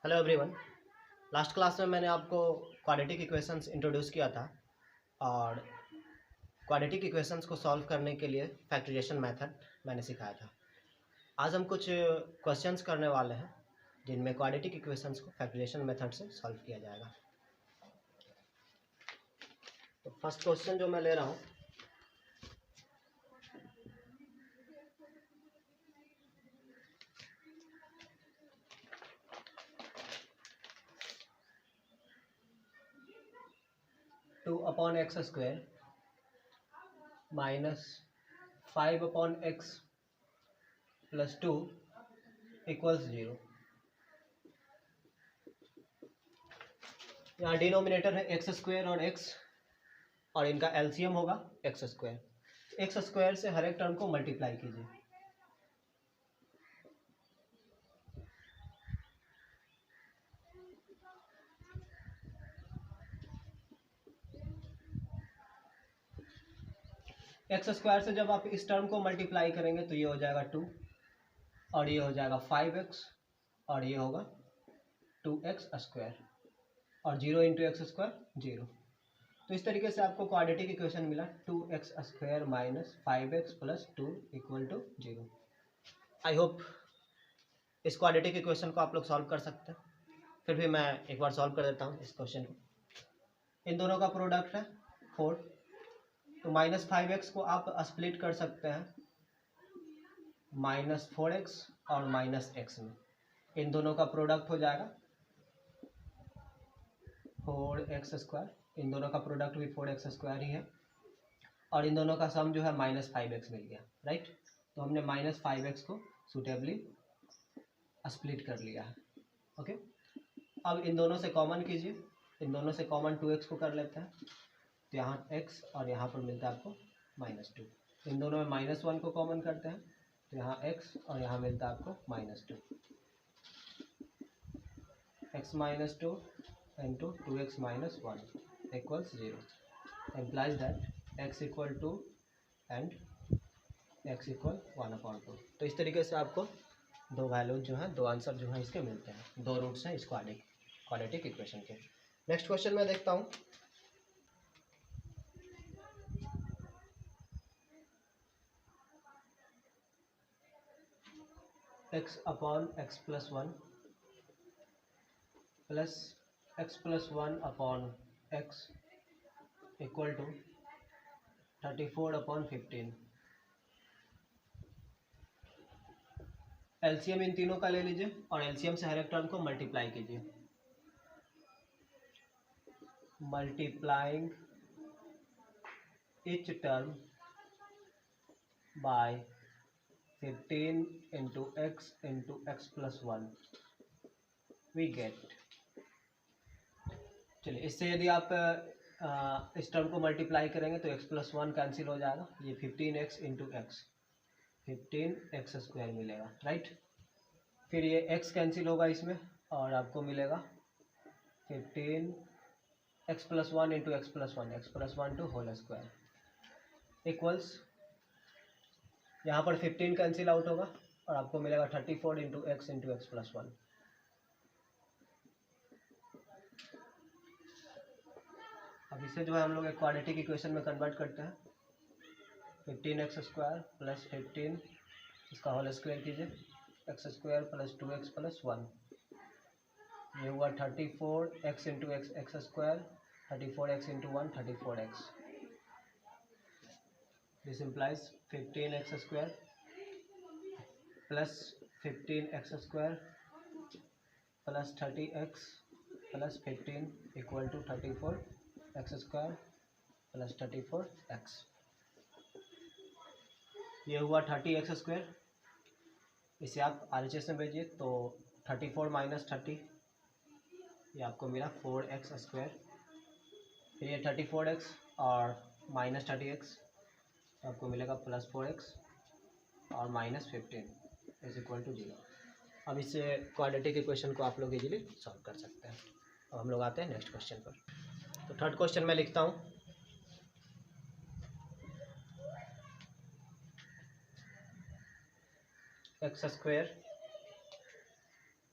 Hello everyone. Last class में मैंने आपको क्वाड्रेटिक इक्वेशंस इंट्रोड्यूस किया था और क्वाड्रेटिक इक्वेशंस को सॉल्व करने के लिए फैक्टराइजेशन मेथड मैंने सिखाया था। आज हम कुछ क्वेश्चंस करने वाले हैं जिनमें क्वाड्रेटिक इक्वेशंस को फैक्टराइजेशन मेथड से सॉल्व किया जाएगा। तो फर्स्ट क्वेश्चन जो मैं ले रहा हूँ, two upon x square minus 5 upon x plus 2 equals 0। यहाँ डिनोमिनेटर है एक्स स्क्वायर और एक्स, और इनका एलसीएम होगा एक्स स्क्वायर। एक्स स्क्वायर से हर एक टर्म को मल्टीप्लाई कीजिए। एक्स स्क्वायर से जब आप इस टर्म को मल्टीप्लाई करेंगे तो ये हो जाएगा 2 और ये हो जाएगा 5x और ये होगा 2x स्क्वायर और 0 इंटू एक्स स्क्वायर 0। तो इस तरीके से आपको क्वाड्रेटिक इक्वेशन मिला 2x square minus 5x plus 2 equal to 0। I hope इस क्वाड्रेटिक इक्वेशन को आप लोग सॉल्व कर सकते हैं। फिर भी मैं एक बार सॉल्व कर देता हूँ इस क्वेश्चन को। इन दोनों का प्रोडक्ट है 4, तो माइनस 5x को आप स्प्लिट कर सकते हैं माइनस 4x और माइनस x में। इन दोनों का प्रोडक्ट हो जाएगा 4x स्क्वायर। इन दोनों का प्रोडक्ट भी 4x स्क्वायर ही है और इन दोनों का सम जो है माइनस 5x मिल गया, राइट। तो हमने माइनस 5x को सूटेबली स्प्लिट कर लिया है। ओके, अब इन दोनों से कॉमन कीजिए। इन दोनों से कॉमन 2x को कर लेते हैं, तो यहाँ x और यहाँ पर मिलता है आपको -2। इन दोनों में -1 को कॉमन करते हैं, तो यहाँ x और यहाँ मिलता है आपको -2। x -2 into 2x -1 equals 0 implies that x equal two and x equal 1/2। तो इस तरीके से आपको दो वैल्यूज जो है, दो आंसर जो है इसके मिलते हैं। दो रूट्स हैं इस क्वाड्रेटिक इक्वेशन के। नेक्स्ट क्वेश्चन मैं देखता हूँ। x upon x plus 1 plus x plus 1 upon x equal to 34 upon 15। LCM इन तीनों का ले लीजिए और एलसीएम से हर एक टर्म को मल्टीप्लाई कीजिए। Multiplying each term by 15 into x plus 1 we get। चलिए, इससे यदि आप इस टर्म को मल्टीप्लाई करेंगे तो x प्लस 1 कैंसिल हो जाएगा। ये 15x into x 15x square मिलेगा, राइट। फिर ये x कैंसिल होगा इसमें और आपको मिलेगा 15x plus 1 into x plus 1 to whole square equals, यहाँ पर 15 कैंसिल आउट होगा और आपको मिलेगा 34 इंटू एक्स प्लस 1। अब इसे जो है हम लोग एक क्वाड्रेटिक इक्वेशन में कन्वर्ट करते हैं। 15x स्क्वायर प्लस 15 इसका होल स्क्वायर कीजिए, x square plus 2x plus 1। ये हुआ 34x into x square, 34x into 1 34x। This implies 15x square plus 15x square plus 30x plus 15 equal to 34x square plus 34x। ये हुआ 30x square. इसे आप RHS में भेजिए तो 34 minus 30 ये आपको मिला 4x स्क्वायर। फिर ये 34x और माइनस 30x तो आपको मिलेगा प्लस 4x और माइनस 15 इज इक्वल टू 0। अब इससे क्वाड्रेटिक इक्वेशन को आप लोग इजीली सॉल्व कर सकते हैं। अब हम लोग आते हैं नेक्स्ट क्वेश्चन पर। तो थर्ड क्वेश्चन मैं लिखता हूँ। X square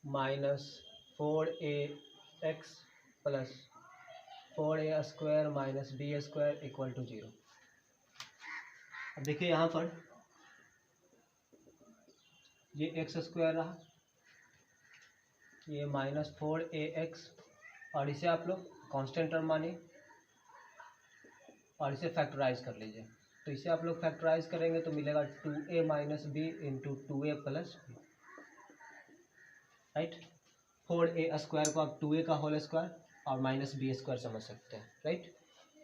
minus 4ax plus 4a² minus b² equal to 0। अब देखिए यहाँ पर ये x² रहा, ये माइनस 4ax, और इसे आप लोग कांस्टेंट टर्म मानिए और इसे फैक्टराइज कर लीजिए। तो इसे आप लोग फैक्टराइज करेंगे तो मिलेगा 2a minus b into 2a plus b, right. 4a² को आप 2a का होल स्क्वायर और माइनस b² समझ सकते हैं, राइट।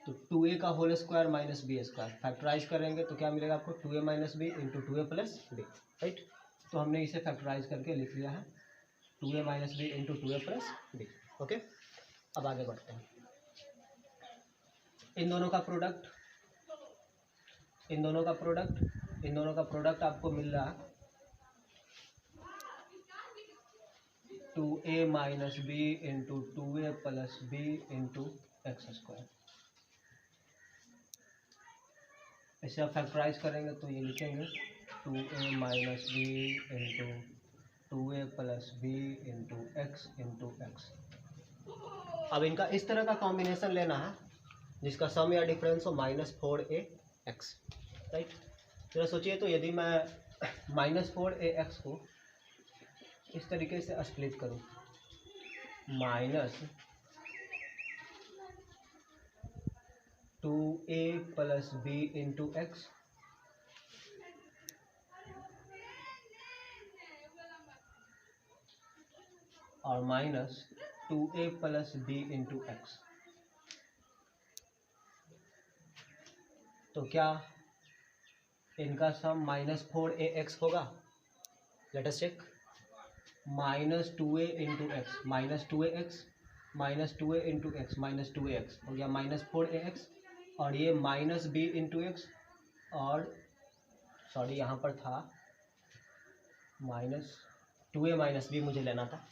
तो 2a का whole square minus b² factorise करेंगे तो क्या मिलेगा आपको 2a minus b into 2a plus b, right. तो हमने इसे फैक्टराइज करके लिख लिया है 2a minus b into 2a plus b. Okay, अब आगे बढ़ते हैं। इन दोनों का प्रोडक्ट, इन दोनों का प्रोडक्ट आपको मिल रहा है 2a minus b into 2a plus b into x²। इसे आप फैक्टराइज करेंगे तो ये लिखेंगे 2a minus b into 2a plus b into x। अब इनका इस तरह का कॉम्बिनेशन लेना है जिसका सम या डिफरेंस हो -4ax, राइट। जरा सोचिए, तो यदि मैं -4ax को इस तरीके से स्प्लिट करूं, -2a plus b into x और -2a plus b into x, तो क्या इनका सम -4ax होगा? Let us check. -2a into x minus 2ax minus 2a into x minus 2ax हो गया -4ax, और ये माइनस b इंटू एक्स, और सॉरी यहाँ पर था -2a माइनस b मुझे लेना था,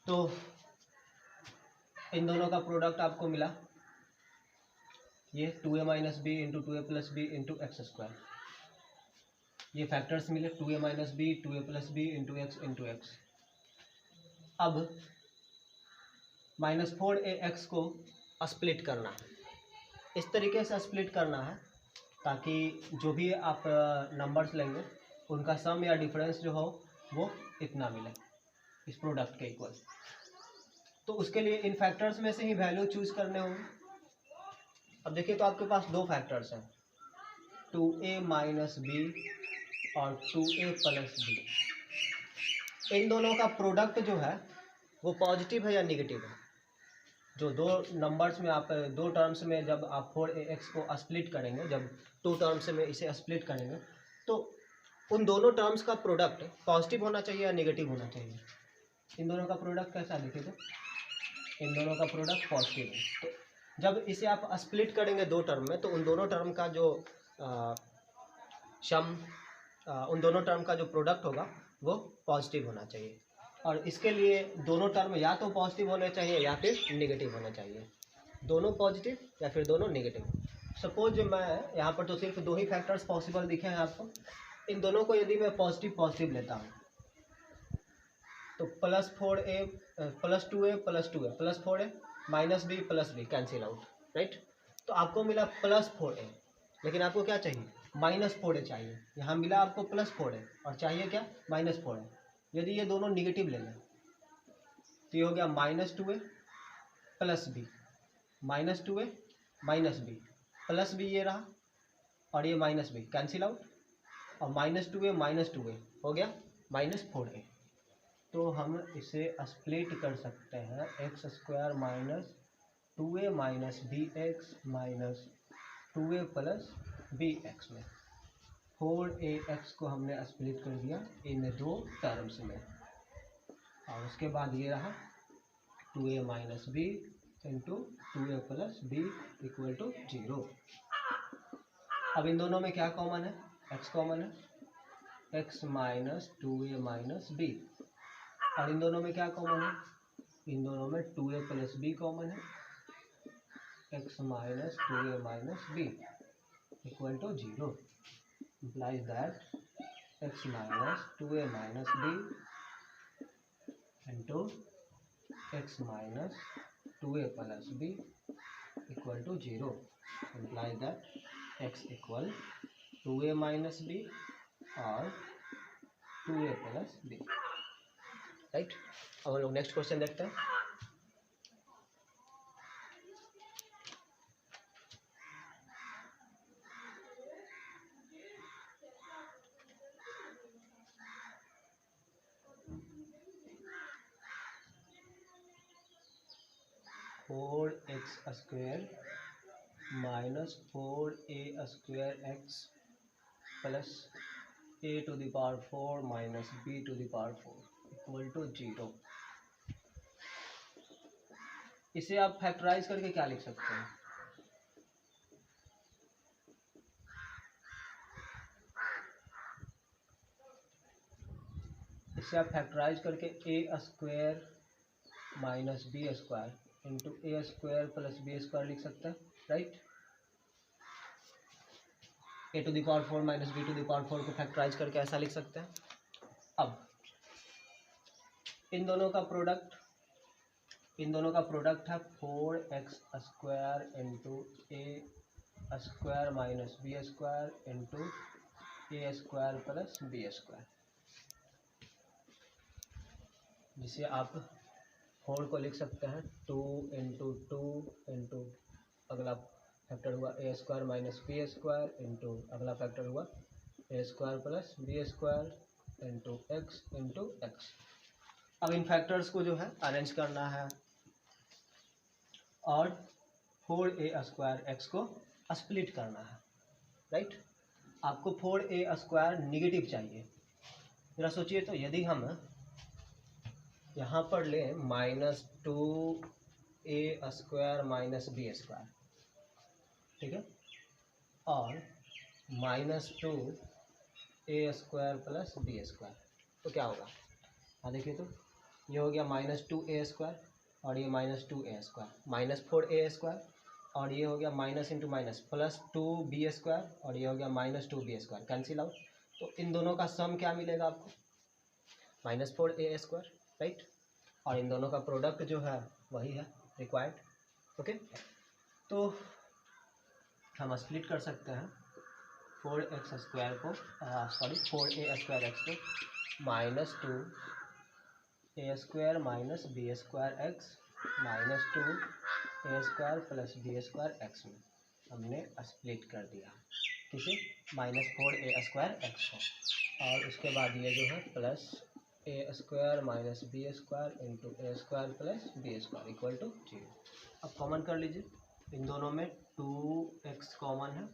तो इन दोनों का प्रोडक्ट आपको मिला ये 2a minus b into 2a plus b into x²। ये फैक्टर्स मिले 2a minus b 2a plus b into x. अब -4ax को स्प्लिट करना है, इस तरीके से स्प्लिट करना है ताकि जो भी आप नंबर्स लेंगे उनका सम या डिफरेंस जो हो वो इतना मिले इस प्रोडक्ट के इक्वल। तो उसके लिए इन फैक्टर्स में से ही वैल्यू चूज करने होंगे। अब देखिए, तो आपके पास दो फैक्टर्स हैं 2a माइनस बी और 2a प्लस बी। इन दोनों का प्रोडक्ट जो है वो पॉजिटिव है या निगेटिव है? जो दो नंबर्स में आप दो टर्म्स में जब आप 4ax को स्प्लिट करेंगे, जब टू टर्म्स में इसे स्प्लिट करेंगे, तो उन दोनों टर्म्स का प्रोडक्ट पॉजिटिव होना चाहिए या निगेटिव होना चाहिए? इन दोनों का प्रोडक्ट कैसा लिखे? तो इन दोनों का प्रोडक्ट पॉजिटिव है। तो जब इसे आप स्प्लिट करेंगे दो टर्म में, तो उन दोनों टर्म का जो उन दोनों टर्म का जो प्रोडक्ट होगा वो पॉजिटिव होना चाहिए। और इसके लिए दोनों टर्म या तो पॉजिटिव होने चाहिए या फिर निगेटिव होने चाहिए, दोनों पॉजिटिव या फिर दोनों निगेटिव। सपोज मैं यहाँ पर तो सिर्फ दो ही फैक्टर्स पॉसिबल दिखे हैं आपको, इन दोनों को यदि मैं पॉजिटिव लेता हूँ तो +4a plus 2a plus 2a plus 4a minus b plus b cancel out, right. तो आपको मिला +4a, लेकिन आपको क्या चाहिए? -4a चाहिए। यहाँ मिला आपको +4a और चाहिए क्या? -4a। यदि ये दोनों निगेटिव ले लें तो ये हो गया -2a plus b, -2a minus b plus b, ये रहा, और ये माइनस b कैंसिल आउट, और -2a हो गया -4a। तो हम इसे स्प्लिट कर सकते हैं x² minus 2a minus bx minus 2a plus bx में। 4ax को हमने स्प्लिट कर दिया इन दो टर्म्स में, और उसके बाद ये रहा 2a minus b into 2a plus b equal to 0। अब इन दोनों में क्या कॉमन है? x कॉमन है, x minus 2a minus b। और इन दोनों में क्या कॉमन है? इन दोनों में 2a प्लस b कॉमन है, x minus 2a minus b equal to 0 implies that x minus 2a minus b into x minus 2a plus b equal to 0 implies that x equal 2a minus b और 2a plus b, right. अब हम लोग next question देखते हैं। Four x square minus 4a square x plus a to the power 4 minus b to the power 4 equal to 0। इसे आप factorize करके क्या लिख सकते हैं? इसे आप फैक्टराइज करके a square minus b square into a square plus b square लिख सकते हैं, right. a to the power 4 minus b to the power 4 को फैक्टराइज करके ऐसा लिख सकते हैं। अब इन दोनों का प्रोडक्ट है 4x square into a square minus b square into a square plus b square, जिसे आप 4 को लिख सकते हैं 2 इंटू 2 इंटू अगला फैक्टर हुआ a square minus b square into अगला फैक्टर हुआ a square plus b square into x. अब इन फैक्टर्स को जो है अरेंज करना है और 4a स्क्वायर एक्स को स्प्लिट करना है, राइट। आपको 4a स्क्वायर निगेटिव चाहिए। जरा सोचिए तो, यदि हम यहाँ पर लें minus 2a square minus b square, ठीक है, और minus 2a square plus b square, तो क्या होगा? हाँ देखिए तो, ये हो गया माइनस 2a स्क्वायर और ये minus 2a square minus 4a square, और ये हो गया minus into minus plus 2b square और ये हो गया minus 2b square, cancel out. तो इन दोनों का सम क्या मिलेगा आपको? Minus 4a square, right. और इन दोनों का प्रोडक्ट जो है वही है रिक्वायर्ड, ओके। तो हम स्प्लिट कर सकते हैं 4x स्क्वायर को, 4a स्क्वायर एक्स को minus 2a square minus b square x minus 2a square plus b square x में हमने स्प्लिट कर दिया, किसे? माइनस 4a स्क्वायर एक्स को। और उसके बाद ये जो है plus a square minus b square into a square plus b square equal to 0। अब कॉमन कर लीजिए, इन दोनों में 2x कॉमन है,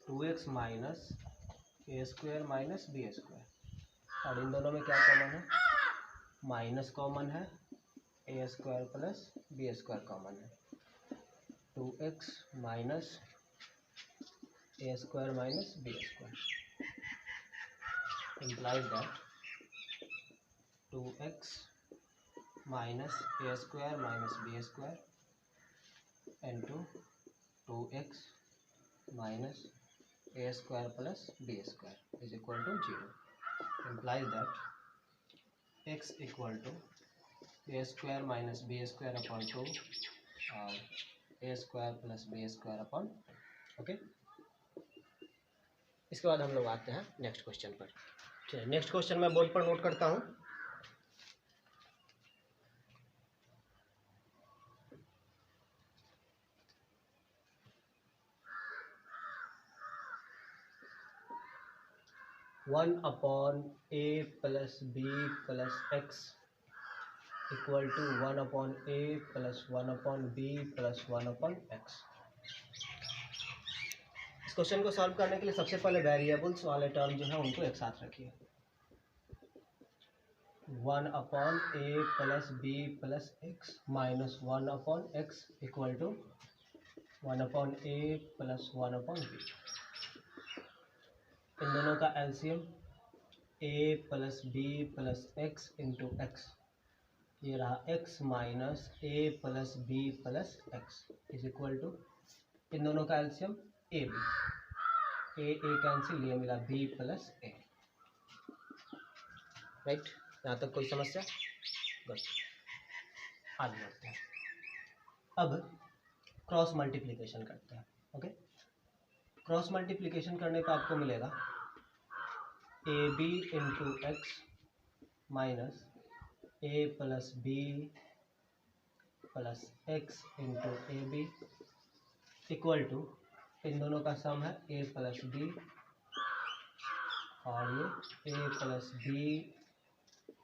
2x minus a square minus b square, और इन दोनों में क्या कॉमन है? माइनस कॉमन है, a square plus b square common है, 2x minus a square minus b square implies that 2x minus a square minus b square into 2x minus a square plus b square is equal to 0 implies that x equal to a square minus b square upon 2 और a square plus b square upon, okay. इसके बाद हम लोग आते हैं next question पर। चलिए next question मैं बोर्ड पर नोट करता हूँ। One upon a plus b plus x equal to 1 upon a plus 1 upon b plus 1 upon x. इस क्वेश्चन को सॉल्व करने के लिए सबसे पहले वेरिएबल्स वाले टर्म जो है उनको एक साथ रखिए। 1 upon a plus b plus x minus 1 upon x equal to 1 upon a plus 1 upon b. इन दोनों का LCM a plus b plus x into x ये रहा x minus a plus b plus x is equal to, इन दोनों का एल्सियम A B, A cancel, ये मिला बी प्लस ए। राइट, यहाँ तक कोई समस्या? गुड, आगे बढ़ते हैं। अब क्रॉस मल्टीप्लिकेशन करते हैं। ओके, क्रॉस मल्टीप्लिकेशन करने पर आपको मिलेगा a b into x minus a plus b plus x into a b equal to, इन दोनों का सम है ए प्लस बी और ये a plus b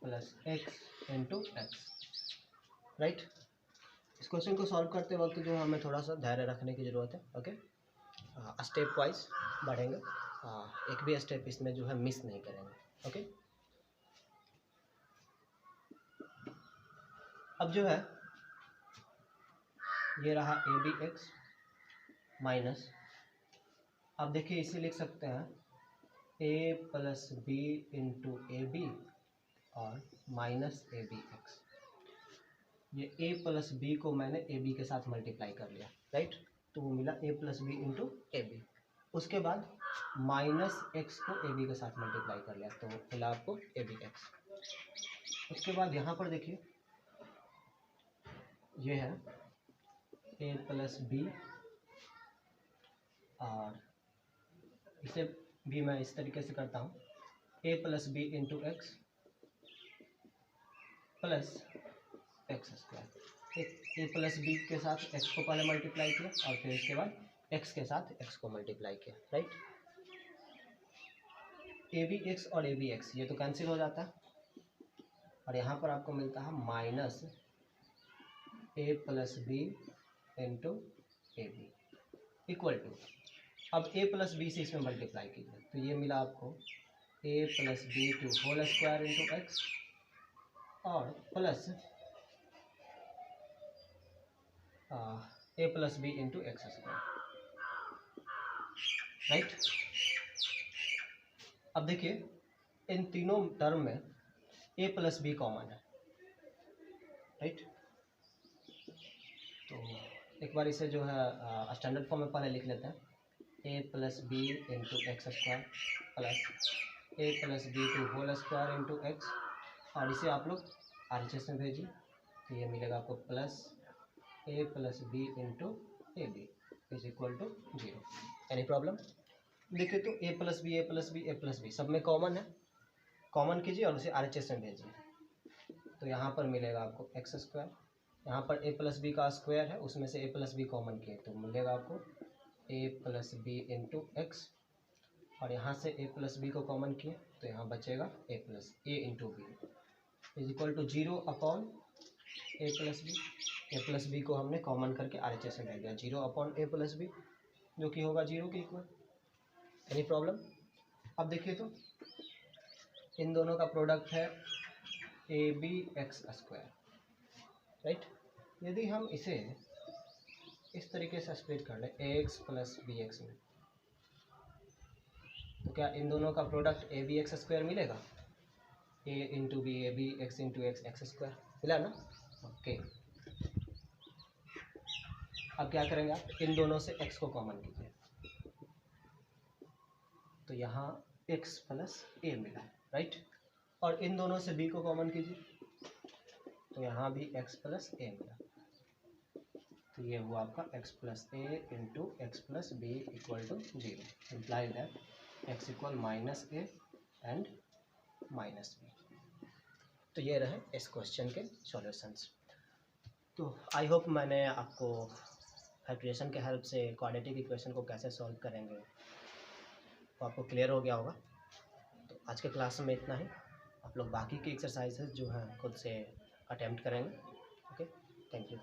plus x into x. Right, इस क्वेश्चन को सॉल्व करते वक्त जो हमें थोड़ा सा धैर्य रखने की ज़रूरत है। ओके, स्टेप वाइज बढ़ेंगे, एक भी स्टेप इसमें जो है मिस नहीं करेंगे। ओके, अब जो है ये रहा ए बी एक्स माइनस, अब देखिए इसे लिख सकते हैं a plus b into a b और माइनस ए बी एक्स। ये ए प्लस बी को मैंने ए बी के साथ मल्टीप्लाई कर लिया। राइट, तो वो मिला a plus b into a b. उसके बाद माइनस एक्स को ए बी के साथ मल्टीप्लाई कर लिया, तो मिला आपको ए बी एक्स। उसके बाद यहाँ पर देखिए ये है ए प्लस बी और इसे भी मैं इस तरीके से करता हूँ, a plus b into x plus x square. A plus b के साथ एक्स को पहले मल्टीप्लाई किया और फिर इसके बाद एक्स के साथ एक्स को मल्टीप्लाई किया। राइट, ए बी एक्स और ए बी एक्स ये तो कैंसिल हो जाता है और यहाँ पर आपको मिलता है minus a plus b into a b equal to, अब ए प्लस बी से इसमें मल्टीप्लाई कीजिए तो ये मिला आपको a plus b to whole square into x और plus a plus b into x square. Right, अब देखिए इन तीनों टर्म में ए प्लस बी कॉमन है। राइट, तो एक बार इसे जो है स्टैंडर्ड फॉर्म में पहले लिख लेते हैं, a plus b into x square plus a plus b to whole square into x, और इसे आप लोग RHS में भेजिए तो ये मिलेगा आपको plus a plus b into a b is equal to 0। Any problem? देखिए तो a plus b a plus b a plus b सब में कॉमन है, कॉमन कीजिए और उसे RHS में भेजिए तो यहाँ पर मिलेगा आपको एक्स स्क्वायर, यहाँ पर ए प्लस बी का स्क्वायर है उसमें से ए प्लस बी कॉमन किए तो मिलेगा आपको a plus b into x, और यहाँ से ए प्लस बी को कॉमन किए तो यहाँ बचेगा a plus a into b is equal to 0 upon a plus b. A plus b को हमने कॉमन करके RHS में भेज दिया, 0 अपॉन ए प्लस बी जो कि होगा 0 के इक्वल। Any problem? अब देखिए तो इन दोनों का प्रोडक्ट है a b x square. Right, यदि हम इसे इस तरीके से स्प्लिट कर लें a x plus b x में तो क्या इन दोनों का product a b x square मिलेगा? A into b a b x into x x square मिला ना? ओके, अब क्या करेंगे आप, इन दोनों से x को कॉमन कीजिए तो यहाँ x प्लस ए मिला। राइट, और इन दोनों से b को कॉमन कीजिए तो यहाँ भी x प्लस ए मिला, तो ये हुआ आपका x plus a into x plus b equal to 0, imply that x equal minus a and minus b. तो ये रहे इस क्वेश्चन के सॉल्यूशंस। तो आई होप मैंने आपको फैक्टराइजेशन के हेल्प से क्वाड्रेटिक इक्वेशन को कैसे सॉल्व करेंगे तो आपको क्लियर हो गया होगा। तो आज के क्लास में इतना ही, आप लोग बाकी की एक्सरसाइजेज जो हैं खुद से अटेम्प्ट करेंगे। Okay, thank you.